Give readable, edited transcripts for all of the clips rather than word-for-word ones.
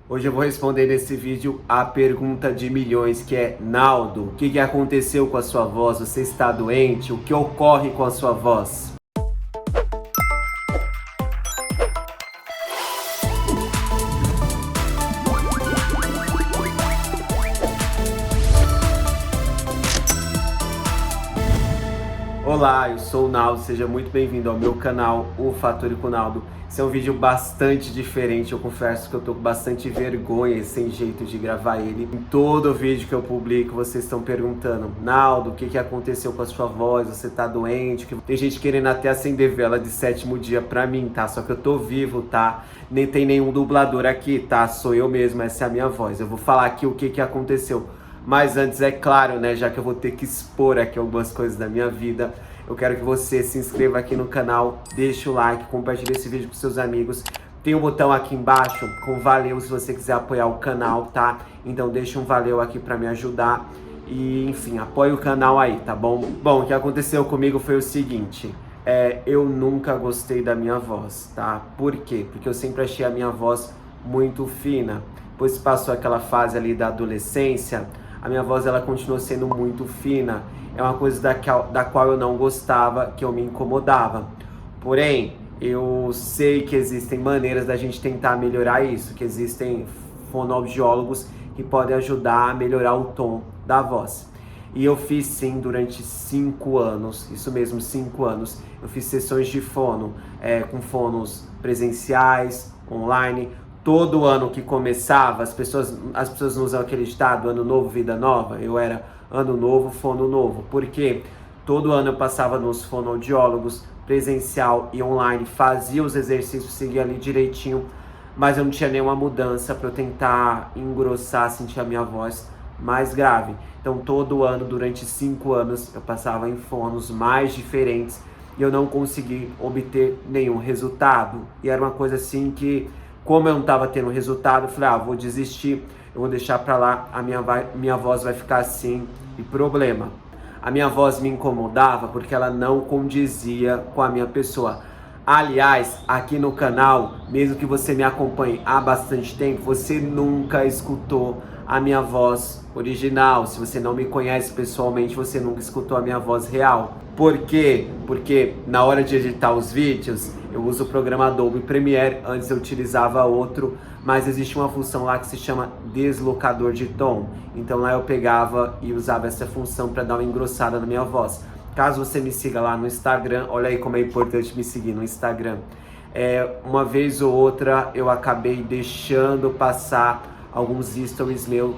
Hoje eu vou responder nesse vídeo a pergunta de milhões, que é: Naldo, o que aconteceu com a sua voz? Você está doente? O que ocorre com a sua voz? Olá, eu sou o Naldo, seja muito bem-vindo ao meu canal, O Fator com Naldo. Esse é um vídeo bastante diferente, eu confesso que eu tô com bastante vergonha e sem jeito de gravar ele. Em todo vídeo que eu publico, vocês estão perguntando: Naldo, o que aconteceu com a sua voz? Você tá doente? Tem gente querendo até acender vela de 7º dia pra mim, tá? Só que eu tô vivo, tá? Nem tem nenhum dublador aqui, tá? Sou eu mesmo, essa é a minha voz. Eu vou falar aqui o que aconteceu. Mas antes, é claro, né, já que eu vou ter que expor aqui algumas coisas da minha vida, eu quero que você se inscreva aqui no canal, deixe o like, compartilhe esse vídeo com seus amigos. Tem um botão aqui embaixo com valeu se você quiser apoiar o canal, tá? Então deixa um valeu aqui pra me ajudar e, enfim, apoie o canal aí, tá bom? Bom, o que aconteceu comigo foi o seguinte: eu nunca gostei da minha voz, tá? Por quê? Porque eu sempre achei a minha voz muito fina. Depois passou aquela fase ali da adolescência, a minha voz ela continuou sendo muito fina. É uma coisa da qual eu não gostava, que eu me incomodava. Porém, eu sei que existem maneiras da gente tentar melhorar isso, que existem fonoaudiólogos que podem ajudar a melhorar o tom da voz. E eu fiz sim durante 5 anos, isso mesmo, 5 anos. Eu fiz sessões de fono, com fonos presenciais, online. Todo ano que começava, as pessoas não usam aquele ditado, ano novo, vida nova. Eu era ano novo, fono novo. Porque todo ano eu passava nos fonoaudiólogos, presencial e online, fazia os exercícios, seguia ali direitinho, mas eu não tinha nenhuma mudança para eu tentar engrossar, sentir a minha voz mais grave. Então todo ano, durante 5 anos, eu passava em fonos mais diferentes e eu não consegui obter nenhum resultado. E era uma coisa assim que, como eu não estava tendo resultado, eu falei: vou desistir, eu vou deixar pra lá, a minha voz vai ficar assim. E problema, a minha voz me incomodava porque ela não condizia com a minha pessoa. Aliás, aqui no canal, mesmo que você me acompanhe há bastante tempo, você nunca escutou a minha voz original. Se você não me conhece pessoalmente, você nunca escutou a minha voz real. Por quê? Porque na hora de editar os vídeos, eu uso o programa Adobe Premiere, antes eu utilizava outro, mas existe uma função lá que se chama deslocador de tom. Então lá eu pegava e usava essa função para dar uma engrossada na minha voz. Caso você me siga lá no Instagram, olha aí como é importante me seguir no Instagram. Uma vez ou outra eu acabei deixando passar alguns stories meus,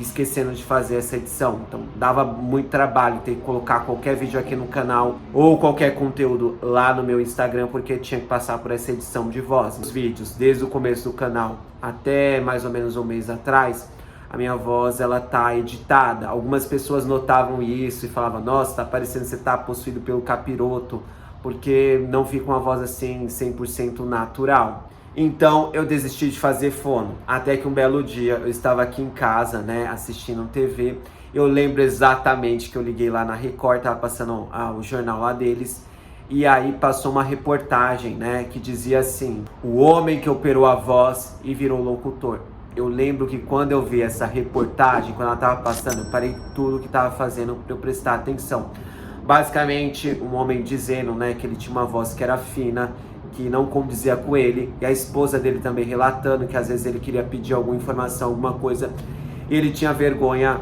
esquecendo de fazer essa edição. Então dava muito trabalho ter que colocar qualquer vídeo aqui no canal ou qualquer conteúdo lá no meu Instagram, porque tinha que passar por essa edição de voz. Os vídeos, desde o começo do canal até mais ou menos um mês atrás, a minha voz ela tá editada. Algumas pessoas notavam isso e falavam: nossa, tá parecendo que você tá possuído pelo capiroto, porque não fica uma voz assim 100% natural. Então eu desisti de fazer fono, até que um belo dia eu estava aqui em casa, né, assistindo TV. Eu lembro exatamente que eu liguei lá na Record, tava passando o jornal lá deles, e aí passou uma reportagem, né, que dizia assim: o homem que operou a voz e virou locutor. Eu lembro que quando eu vi essa reportagem, quando ela tava passando, eu parei tudo que tava fazendo para eu prestar atenção. Basicamente, um homem dizendo, né, que ele tinha uma voz que era fina, que não condizia com ele, e a esposa dele também relatando que às vezes ele queria pedir alguma informação, alguma coisa, e ele tinha vergonha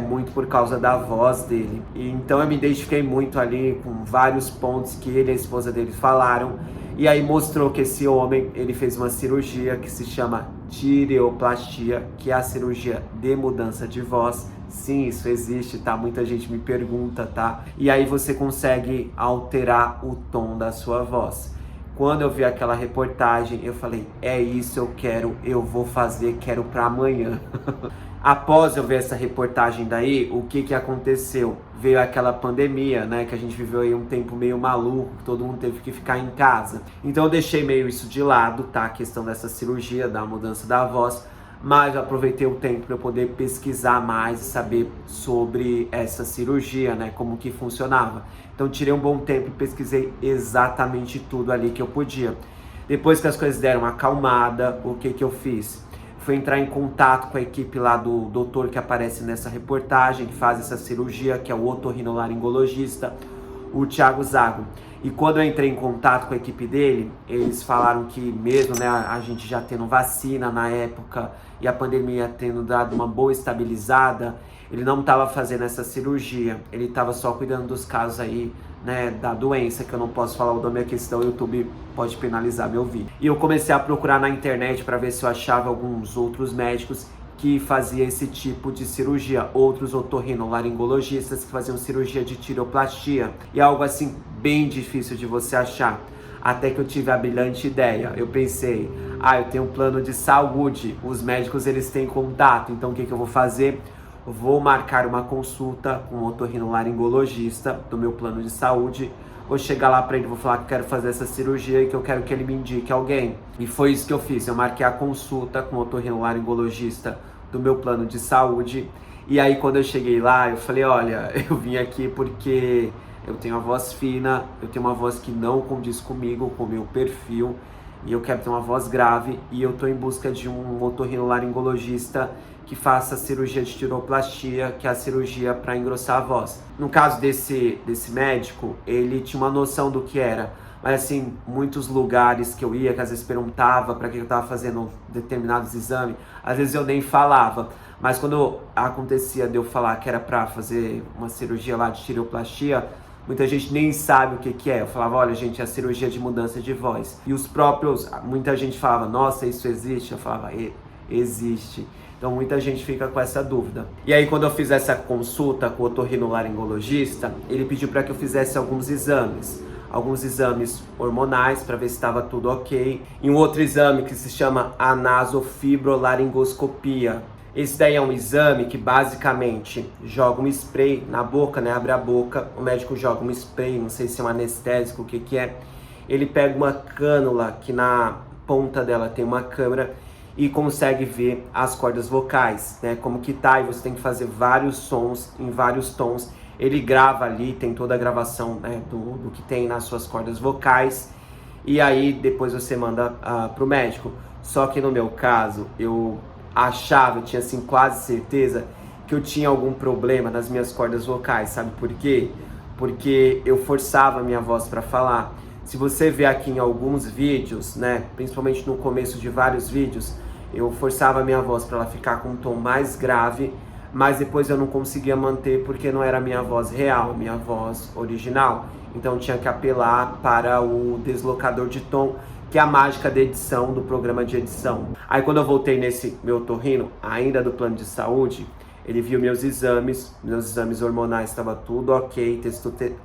muito por causa da voz dele. E então eu me identifiquei muito ali com vários pontos que ele e a esposa dele falaram, e aí mostrou que esse homem, ele fez uma cirurgia que se chama tireoplastia, que é a cirurgia de mudança de voz. Sim, isso existe, tá? Muita gente me pergunta, tá? E aí você consegue alterar o tom da sua voz. Quando eu vi aquela reportagem, eu falei: é isso, eu quero, eu vou fazer, quero pra amanhã. Após eu ver essa reportagem daí, o que aconteceu? Veio aquela pandemia, né, que a gente viveu aí um tempo meio maluco, que todo mundo teve que ficar em casa. Então eu deixei meio isso de lado, tá? A questão dessa cirurgia, da mudança da voz. Mas eu aproveitei o tempo para eu poder pesquisar mais e saber sobre essa cirurgia, né, como que funcionava. Então tirei um bom tempo e pesquisei exatamente tudo ali que eu podia. Depois que as coisas deram uma acalmada, o que eu fiz? fui entrar em contato com a equipe lá do doutor que aparece nessa reportagem, que faz essa cirurgia, que é o otorrinolaringologista, o Thiago Zago. E quando eu entrei em contato com a equipe dele, eles falaram que mesmo, né, a gente já tendo vacina na época e a pandemia tendo dado uma boa estabilizada, ele não estava fazendo essa cirurgia, ele estava só cuidando dos casos aí, né, da doença, que eu não posso falar o nome aqui, senão o YouTube pode penalizar meu vídeo. E eu comecei a procurar na internet para ver se eu achava alguns outros médicos que faziam esse tipo de cirurgia, outros otorrinolaringologistas que faziam cirurgia de tireoplastia, e é algo assim bem difícil de você achar. Até que eu tive a brilhante ideia, eu pensei, eu tenho um plano de saúde, os médicos eles têm contato, então o que eu vou fazer? Vou marcar uma consulta com um otorrinolaringologista do meu plano de saúde, vou chegar lá para ele, vou falar que eu quero fazer essa cirurgia e que eu quero que ele me indique alguém. E foi isso que eu fiz, eu marquei a consulta com o otorrinolaringologista do meu plano de saúde. E aí quando eu cheguei lá, eu falei, olha, eu vim aqui porque eu tenho uma voz fina, eu tenho uma voz que não condiz comigo, com o meu perfil, e eu quero ter uma voz grave, e eu tô em busca de um otorrinolaringologista que faça a cirurgia de tireoplastia, que é a cirurgia para engrossar a voz. No caso desse médico, ele tinha uma noção do que era, mas assim, muitos lugares que eu ia, que às vezes perguntava para que eu estava fazendo determinados exames, às vezes eu nem falava, mas quando acontecia de eu falar que era para fazer uma cirurgia lá de tireoplastia, muita gente nem sabe o que é. Eu falava, olha gente, é a cirurgia de mudança de voz. E os próprios, muita gente falava, nossa, isso existe? Eu falava, existe. Então muita gente fica com essa dúvida. E aí quando eu fiz essa consulta com o otorrinolaringologista, ele pediu para que eu fizesse alguns exames hormonais para ver se estava tudo ok, e um outro exame que se chama anasofibrolaringoscopia. Esse daí é um exame que basicamente joga um spray na boca, né? Abre a boca, o médico joga um spray, não sei se é um anestésico, o que é. Ele pega uma cânula que na ponta dela tem uma câmera e consegue ver as cordas vocais, né? Como que tá, e você tem que fazer vários sons em vários tons. Ele grava ali, tem toda a gravação, né, do que tem nas suas cordas vocais, e aí depois você manda pro médico. Só que no meu caso, eu tinha assim quase certeza que eu tinha algum problema nas minhas cordas vocais, sabe por quê? Porque eu forçava a minha voz para falar. Se você ver aqui em alguns vídeos, né, principalmente no começo de vários vídeos, eu forçava a minha voz para ela ficar com um tom mais grave, mas depois eu não conseguia manter porque não era a minha voz real, a minha voz original. Então tinha que apelar para o deslocador de tom, que é a mágica da edição, do programa de edição. Aí quando eu voltei nesse meu otorrino, ainda do plano de saúde, ele viu meus exames hormonais, estava tudo ok,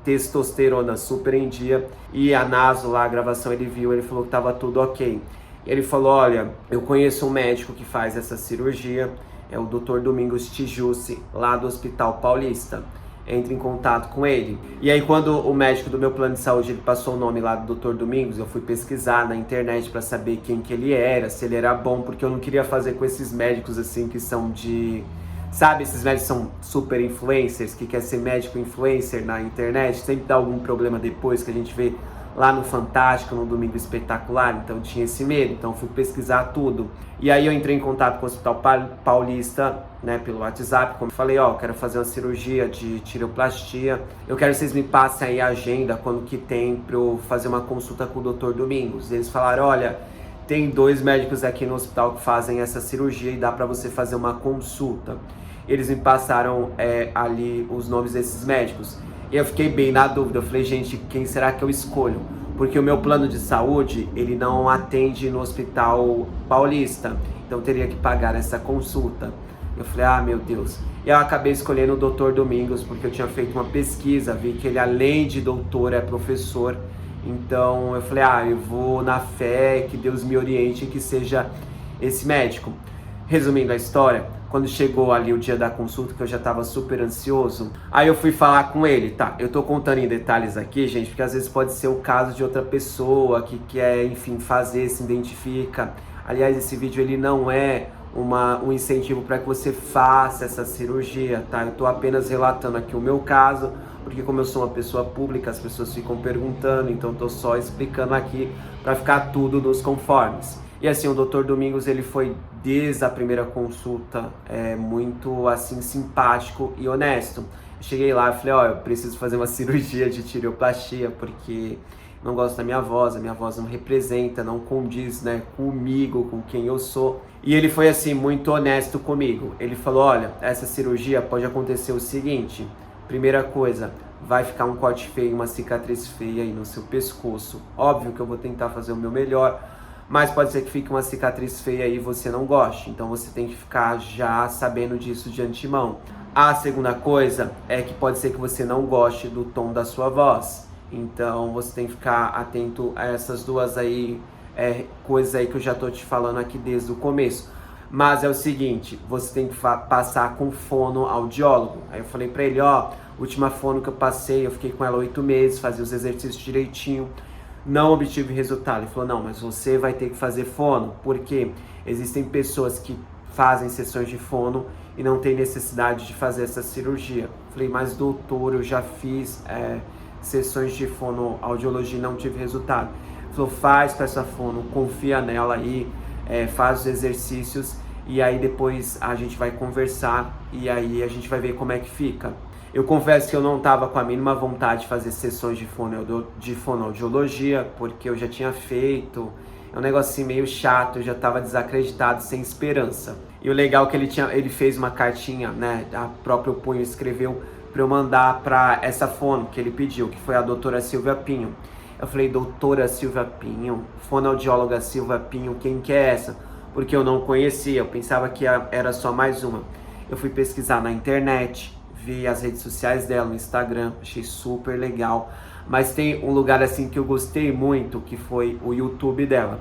testosterona super em dia, e a naso lá, a gravação, ele viu, ele falou que estava tudo ok. Ele falou, olha, eu conheço um médico que faz essa cirurgia, é o Dr. Domingos Tijucci, lá do Hospital Paulista. Entre em contato com ele. E aí quando o médico do meu plano de saúde ele passou o nome lá do Dr. Domingos, eu fui pesquisar na internet para saber quem que ele era, se ele era bom, porque eu não queria fazer com esses médicos assim que são de... Sabe, esses médicos são super influencers, que quer ser médico influencer na internet, sempre dá algum problema depois, que a gente vê lá no Fantástico, no Domingo Espetacular, então tinha esse medo, então fui pesquisar tudo. E aí eu entrei em contato com o Hospital Paulista, né, pelo WhatsApp, como eu falei, quero fazer uma cirurgia de tireoplastia, eu quero que vocês me passem aí a agenda, quando que tem para eu fazer uma consulta com o Dr. Domingos. Eles falaram, olha, tem 2 médicos aqui no hospital que fazem essa cirurgia e dá para você fazer uma consulta. Eles me passaram ali os nomes desses médicos. E eu fiquei bem na dúvida, eu falei, gente, quem será que eu escolho? Porque o meu plano de saúde, ele não atende no Hospital Paulista, então eu teria que pagar essa consulta. Eu falei, meu Deus. E eu acabei escolhendo o Dr. Domingos, porque eu tinha feito uma pesquisa, vi que ele além de doutor é professor. Então eu falei, eu vou na fé, que Deus me oriente, que seja esse médico. Resumindo a história, quando chegou ali o dia da consulta, que eu já estava super ansioso, aí eu fui falar com ele, tá? Eu tô contando em detalhes aqui, gente, porque às vezes pode ser o caso de outra pessoa que quer, enfim, fazer, se identifica. Aliás, esse vídeo ele não é um incentivo para que você faça essa cirurgia, tá? Eu tô apenas relatando aqui o meu caso, porque como eu sou uma pessoa pública, as pessoas ficam perguntando, então tô só explicando aqui para ficar tudo nos conformes. E assim, o Dr. Domingos, ele foi desde a primeira consulta muito assim simpático e honesto. Eu cheguei lá e falei, ó, eu preciso fazer uma cirurgia de tireoplastia porque não gosto da minha voz, a minha voz não representa, não condiz, né, comigo, com quem eu sou. E ele foi assim muito honesto comigo. Ele falou, olha, essa cirurgia pode acontecer o seguinte, primeira coisa, vai ficar um corte feio, uma cicatriz feia aí no seu pescoço. Óbvio que eu vou tentar fazer o meu melhor, mas pode ser que fique uma cicatriz feia aí e você não goste. Então você tem que ficar já sabendo disso de antemão. A segunda coisa é que pode ser que você não goste do tom da sua voz. Então você tem que ficar atento a essas duas aí, coisas aí que eu já tô te falando aqui desde o começo. Mas é o seguinte, você tem que passar com fonoaudiólogo. Aí eu falei pra ele, ó, última fono que eu passei, eu fiquei com ela 8 meses, fazia os exercícios direitinho, não obtive resultado. Ele falou, não, mas você vai ter que fazer fono, porque existem pessoas que fazem sessões de fono e não tem necessidade de fazer essa cirurgia. Eu falei, mas doutor, eu já fiz sessões de fonoaudiologia e não tive resultado. Ele falou, faz pra essa fono, confia nela aí, faz os exercícios e aí depois a gente vai conversar e aí a gente vai ver como é que fica. Eu confesso que eu não estava com a mínima vontade de fazer sessões de fonoaudiologia, porque eu já tinha feito, é um negócio assim meio chato, eu já estava desacreditado, sem esperança. E o legal é que ele fez uma cartinha, né, a próprio punho escreveu para eu mandar para essa fono que ele pediu, que foi a doutora Silvia Pinho. Eu falei, doutora Silvia Pinho, fonoaudióloga Silvia Pinho, quem que é essa? Porque eu não conhecia, eu pensava que era só mais uma. Eu fui pesquisar na internet, vi as redes sociais dela, no Instagram, achei super legal. Mas tem um lugar assim que eu gostei muito, que foi o YouTube dela.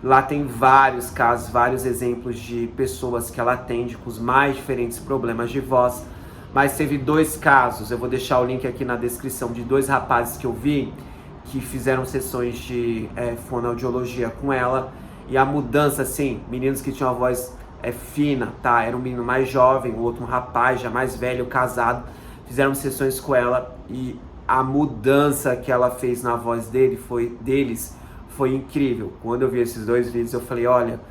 Lá tem vários casos, vários exemplos de pessoas que ela atende com os mais diferentes problemas de voz. Mas teve 2 casos, eu vou deixar o link aqui na descrição, de 2 rapazes que eu vi, que fizeram sessões de fonoaudiologia com ela. E a mudança, assim, meninos que tinham a voz fina, tá? Era um menino mais jovem, o outro um rapaz já mais velho, casado. Fizeram sessões com ela e a mudança que ela fez na voz deles foi incrível. Quando eu vi esses 2 vídeos, eu falei, olha,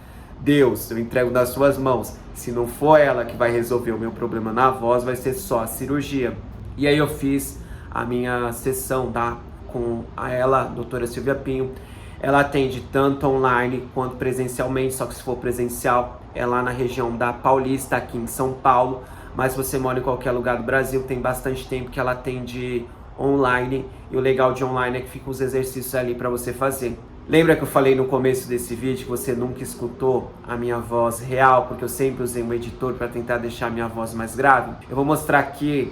Deus, eu entrego nas suas mãos. Se não for ela que vai resolver o meu problema na voz, vai ser só a cirurgia. E aí eu fiz a minha sessão, tá? Com ela, a doutora Silvia Pinho. Ela atende tanto online quanto presencialmente, só que se for presencial é lá na região da Paulista, aqui em São Paulo. Mas se você mora em qualquer lugar do Brasil, tem bastante tempo que ela atende online. E o legal de online é que ficam os exercícios ali para você fazer. Lembra que eu falei no começo desse vídeo que você nunca escutou a minha voz real, porque eu sempre usei um editor para tentar deixar a minha voz mais grave? Eu vou mostrar aqui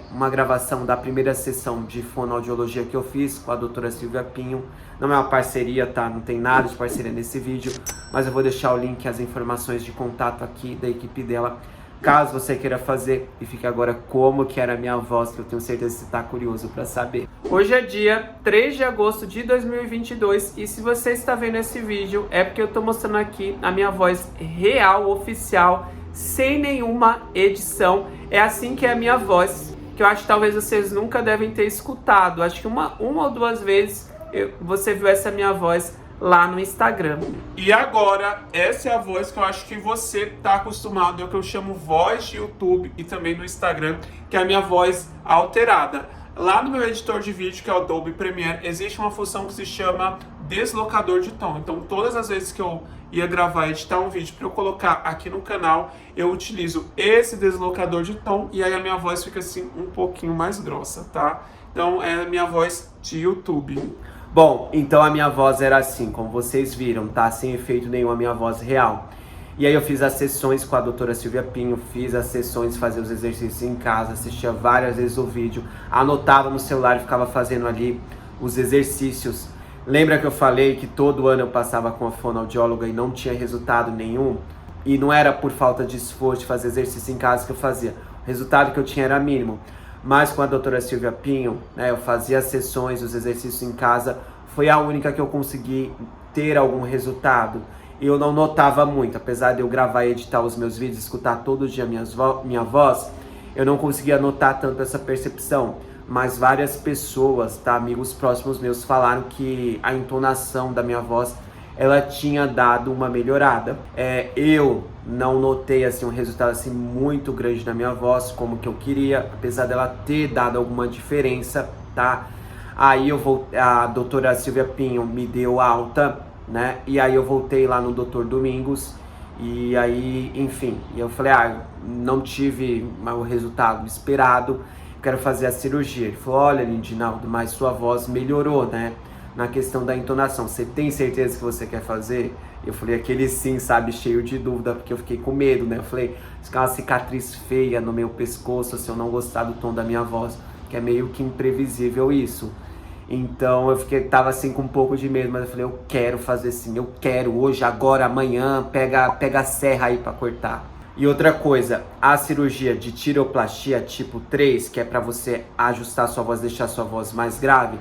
uma gravação da primeira sessão de fonoaudiologia que eu fiz com a doutora Silvia Pinho. Não é uma parceria, tá? Não tem nada de parceria nesse vídeo, mas eu vou deixar o link, as informações de contato aqui da equipe dela, caso você queira fazer. E fique agora como que era a minha voz, que eu tenho certeza que você está curioso para saber. Hoje é dia 3 de agosto de 2022 e se você está vendo esse vídeo é porque eu estou mostrando aqui a minha voz real, oficial, sem nenhuma edição. É assim que é a minha voz, que eu acho que talvez vocês nunca devem ter escutado. Acho que uma ou 2 vezes você viu essa minha voz lá no Instagram. E agora, essa é a voz que eu acho que você tá acostumado, é o que eu chamo voz de YouTube e também no Instagram, que é a minha voz alterada. Lá no meu editor de vídeo, que é o Adobe Premiere, existe uma função que se chama deslocador de tom. Então, todas as vezes que eu ia gravar e editar um vídeo para eu colocar aqui no canal, eu utilizo esse deslocador de tom e aí a minha voz fica assim um pouquinho mais grossa, tá? Então, é a minha voz de YouTube. Bom, então a minha voz era assim, como vocês viram, tá? Sem efeito nenhum, a minha voz real. E aí eu fiz as sessões com a doutora Silvia Pinho, fiz as sessões, fazia os exercícios em casa, assistia várias vezes o vídeo, anotava no celular e ficava fazendo ali os exercícios. Lembra que eu falei que todo ano eu passava com a fonoaudióloga e não tinha resultado nenhum? E não era por falta de esforço de fazer exercício em casa que eu fazia. O resultado que eu tinha era mínimo. Mas com a doutora Silvia Pinho, né, eu fazia as sessões, os exercícios em casa, foi a única que eu consegui ter algum resultado. E eu não notava muito, apesar de eu gravar e editar os meus vídeos, escutar todo dia minha voz, eu não conseguia notar tanto essa percepção. Mas várias pessoas, tá, amigos próximos meus, falaram que a entonação da minha voz ela tinha dado uma melhorada. Eu não notei assim um resultado assim muito grande na minha voz como que eu queria, apesar dela ter dado alguma diferença, tá? Aí a doutora Silvia Pinho me deu alta, né? E aí eu voltei lá no Dr. Domingos e aí, enfim, eu falei, não tive o resultado esperado, quero fazer a cirurgia. Ele falou, olha, Lindinaldo, mas sua voz melhorou, né? Na questão da entonação, você tem certeza que você quer fazer? Eu falei, aquele sim, sabe, cheio de dúvida, porque eu fiquei com medo, né? Eu falei, se ficar uma cicatriz feia no meu pescoço, se eu não gostar do tom da minha voz, que é meio que imprevisível isso. Então eu tava assim com um pouco de medo, mas eu falei, eu quero fazer sim, eu quero, hoje, agora, amanhã, pega a serra aí pra cortar. E outra coisa, a cirurgia de tireoplastia tipo 3, que é pra você ajustar sua voz, deixar sua voz mais grave,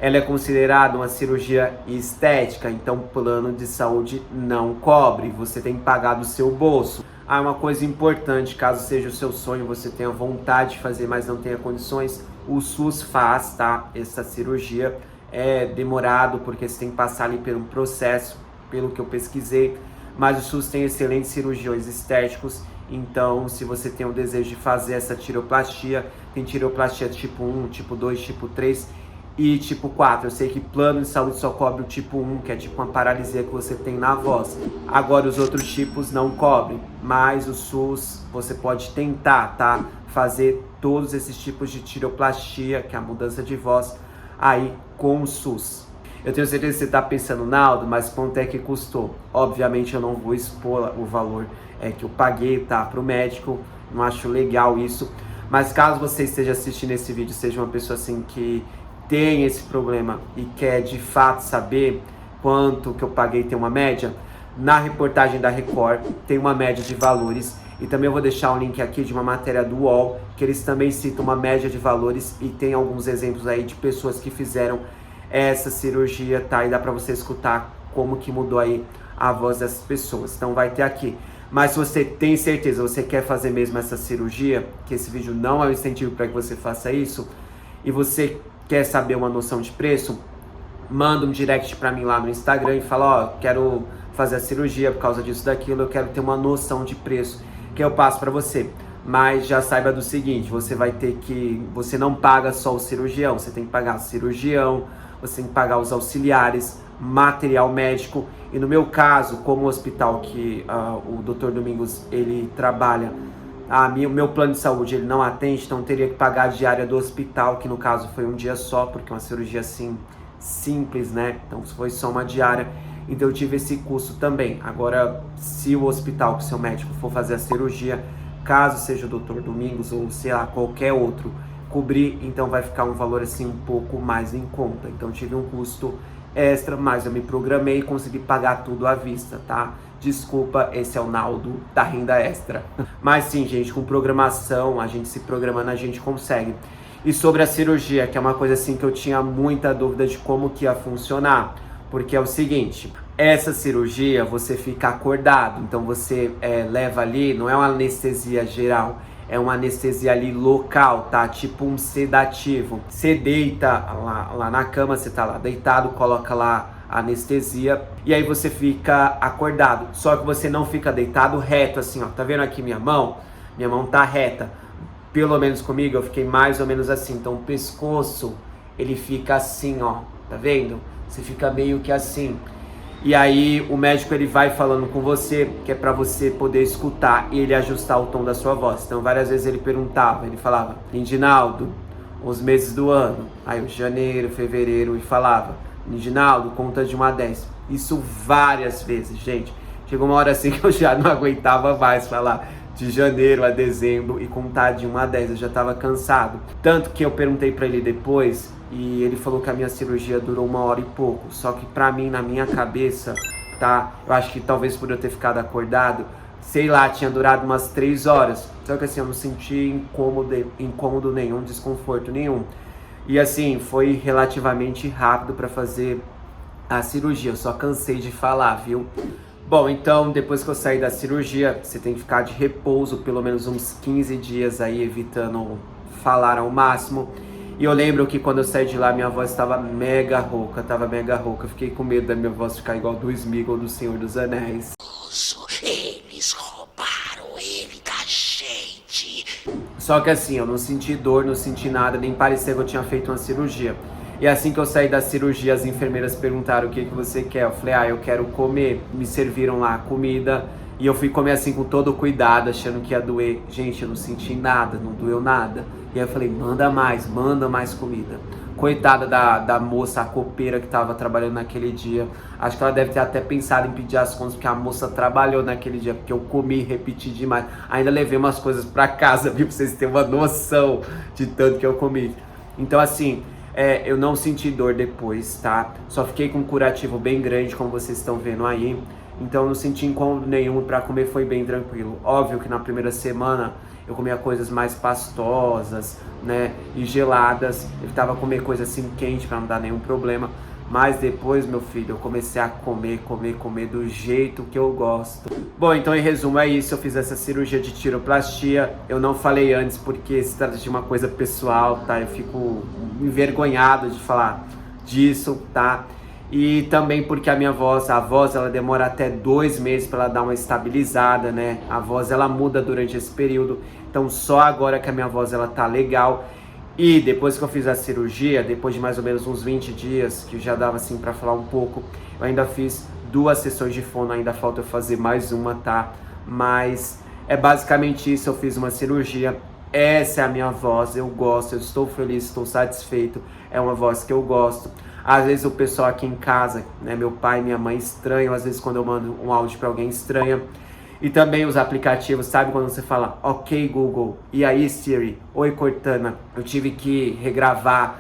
ela é considerada uma cirurgia estética, então o plano de saúde não cobre, você tem que pagar do seu bolso. Uma coisa importante, caso seja o seu sonho, você tenha vontade de fazer, mas não tenha condições, o SUS faz, tá? Essa cirurgia é demorado, porque você tem que passar ali por um processo, pelo que eu pesquisei, mas o SUS tem excelentes cirurgiões estéticos, então se você tem o desejo de fazer essa tireoplastia, tem tireoplastia tipo 1, tipo 2, tipo 3 e tipo 4. Eu sei que plano de saúde só cobre o tipo 1, que é tipo uma paralisia que você tem na voz. Agora os outros tipos não cobrem, mas o SUS você pode tentar, tá? Fazer todos esses tipos de tireoplastia, que é a mudança de voz, aí com o SUS. Eu tenho certeza que você está pensando, Naldo, mas quanto é que custou? Obviamente eu não vou expor o valor que eu paguei, tá? Para o médico, não acho legal isso. Mas caso você esteja assistindo esse vídeo, seja uma pessoa assim que tem esse problema e quer de fato saber quanto que eu paguei, tem uma média, na reportagem da Record tem uma média de valores e também eu vou deixar um link aqui de uma matéria do UOL, que eles também citam uma média de valores e tem alguns exemplos aí de pessoas que fizeram essa cirurgia, tá? E dá pra você escutar como que mudou aí a voz dessas pessoas, então vai ter aqui. Mas se você tem certeza, você quer fazer mesmo essa cirurgia, que esse vídeo não é um incentivo para que você faça isso, e você quer saber uma noção de preço, manda um direct pra mim lá no Instagram e fala, quero fazer a cirurgia por causa disso, daquilo, eu quero ter uma noção de preço que eu passo pra você. Mas já saiba do seguinte, você não paga só o cirurgião, você tem que pagar o cirurgião, você tem que pagar os auxiliares, material médico, e no meu caso, como o hospital que o Dr. Domingos ele trabalha, o meu plano de saúde ele não atende, então teria que pagar a diária do hospital, que no caso foi um dia só, porque é uma cirurgia assim, simples, né? Então foi só uma diária, então eu tive esse custo também. Agora, se o hospital, que seu médico for fazer a cirurgia, caso seja o Dr. Domingos ou sei lá, qualquer outro, cobrir, então vai ficar um valor assim um pouco mais em conta. Então eu tive um custo extra, mas eu me programei e consegui pagar tudo à vista, tá? Desculpa, esse é o Naldo da renda extra. Mas sim, gente, com programação, a gente se programando, a gente consegue. E sobre a cirurgia, que é uma coisa assim que eu tinha muita dúvida de como que ia funcionar. Porque é o seguinte, essa cirurgia você fica acordado, então você leva ali, não é uma anestesia geral, é uma anestesia ali local, tá? Tipo um sedativo. Você deita lá na cama, você tá lá deitado, coloca lá a anestesia e aí você fica acordado. Só que você não fica deitado reto assim, ó. Tá vendo aqui minha mão? Minha mão tá reta. Pelo menos comigo eu fiquei mais ou menos assim. Então o pescoço, ele fica assim, ó. Tá vendo? Você fica meio que assim. E aí o médico ele vai falando com você, que é para você poder escutar e ele ajustar o tom da sua voz. Então várias vezes ele perguntava, ele falava, Lindinaldo, os meses do ano. Aí o janeiro, fevereiro, e falava, Lindinaldo, conta de 1 a 10. Isso várias vezes, gente. Chegou uma hora assim que eu já não aguentava mais falar de janeiro a dezembro e contar de 1 a 10. Eu já estava cansado. Tanto que eu perguntei para ele depois e ele falou que a minha cirurgia durou 1 hora e pouco. Só que pra mim, na minha cabeça, tá? Eu acho que talvez por eu ter ficado acordado, sei lá, tinha durado umas 3 horas. Só que assim, eu não senti incômodo nenhum, desconforto nenhum. E assim, foi relativamente rápido para fazer a cirurgia. Eu só cansei de falar, viu? Bom, então, depois que eu sair da cirurgia, você tem que ficar de repouso pelo menos uns 15 dias aí, evitando falar ao máximo. E eu lembro que quando eu saí de lá, minha voz estava mega rouca, Eu fiquei com medo da minha voz ficar igual do Sméagol do Senhor dos Anéis. Eles roubaram ele da gente. Só que assim, eu não senti dor, não senti nada, nem parecia que eu tinha feito uma cirurgia. E assim que eu saí da cirurgia, as enfermeiras perguntaram o que você quer. Eu falei, eu quero comer. Me serviram lá a comida e eu fui comer assim com todo cuidado, achando que ia doer. Gente, eu não senti nada, não doeu nada. E aí eu falei, manda mais comida. Coitada da moça, a copeira que tava trabalhando naquele dia. Acho que ela deve ter até pensado em pedir as contas, porque a moça trabalhou naquele dia, porque eu comi e repeti demais. Ainda levei umas coisas pra casa, viu? Pra vocês terem uma noção de tanto que eu comi. Então assim, eu não senti dor depois, tá? Só fiquei com um curativo bem grande, como vocês estão vendo aí. Então não senti incômodo nenhum, pra comer foi bem tranquilo. Óbvio que na primeira semana eu comia coisas mais pastosas, né, e geladas. Eu tava comer coisa assim quente pra não dar nenhum problema. Mas depois, meu filho, eu comecei a comer do jeito que eu gosto. Bom, então em resumo é isso. Eu fiz essa cirurgia de tiroplastia. Eu não falei antes porque se trata de uma coisa pessoal, tá? Eu fico envergonhado de falar disso, tá? E também porque a voz ela demora até 2 meses para ela dar uma estabilizada, né? A voz ela muda durante esse período. Então só agora que a minha voz ela tá legal. E depois que eu fiz a cirurgia, depois de mais ou menos uns 20 dias, que já dava assim para falar um pouco, eu ainda fiz 2 sessões de fono, ainda falta eu fazer mais uma, tá? Mas é basicamente isso, eu fiz uma cirurgia. Essa é a minha voz, eu gosto, eu estou feliz, estou satisfeito. É uma voz que eu gosto. Às vezes o pessoal aqui em casa, né, meu pai e minha mãe estranham, às vezes quando eu mando um áudio para alguém estranha. E também os aplicativos, sabe quando você fala, ok Google, e aí Siri, oi Cortana, eu tive que regravar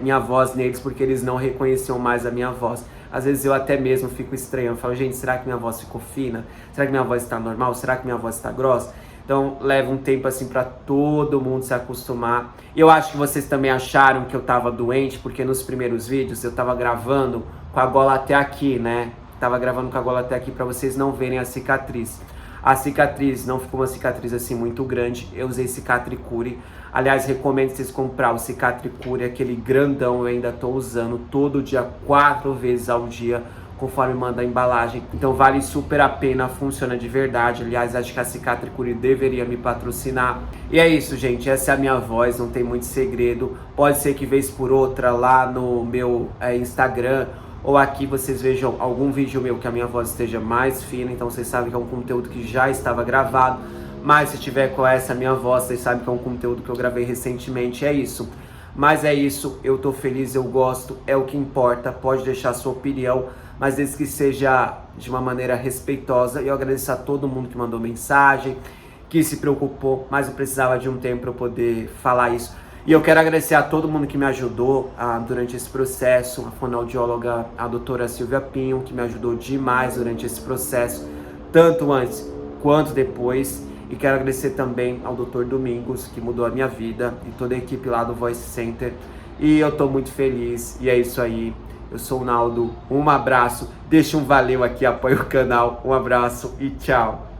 minha voz neles porque eles não reconheciam mais a minha voz. Às vezes eu até mesmo fico estranho, eu falo, gente, será que minha voz ficou fina? Será que minha voz está normal? Será que minha voz está grossa? Então leva um tempo assim para todo mundo se acostumar. Eu acho que vocês também acharam que eu tava doente, porque nos primeiros vídeos eu tava gravando com a gola até aqui, né? Tava gravando com a gola até aqui para vocês não verem a cicatriz. A cicatriz não ficou uma cicatriz assim muito grande, eu usei Cicatricure. Aliás, recomendo vocês comprar o Cicatricure, aquele grandão, eu ainda tô usando todo dia, 4 vezes ao dia, conforme manda a embalagem. Então vale super a pena, funciona de verdade. Aliás, acho que a Cicatricure deveria me patrocinar. E é isso, gente, essa é a minha voz, não tem muito segredo. Pode ser que vez por outra lá no meu Instagram ou aqui vocês vejam algum vídeo meu que a minha voz esteja mais fina, então vocês sabem que é um conteúdo que já estava gravado. Mas se tiver com essa minha voz, vocês sabem que é um conteúdo que eu gravei recentemente, é isso. Mas é isso, eu tô feliz, eu gosto, é o que importa, pode deixar a sua opinião, mas desde que seja de uma maneira respeitosa. E eu agradeço a todo mundo que mandou mensagem, que se preocupou, mas eu precisava de um tempo para eu poder falar isso. E eu quero agradecer a todo mundo que me ajudou durante esse processo, a fonoaudióloga, a doutora Silvia Pinho, que me ajudou demais durante esse processo, tanto antes quanto depois. E quero agradecer também ao Dr. Domingos, que mudou a minha vida, e toda a equipe lá do Voice Center. E eu tô muito feliz, e é isso aí. Eu sou o Naldo, um abraço, deixa um valeu aqui, apoia o canal, um abraço e tchau!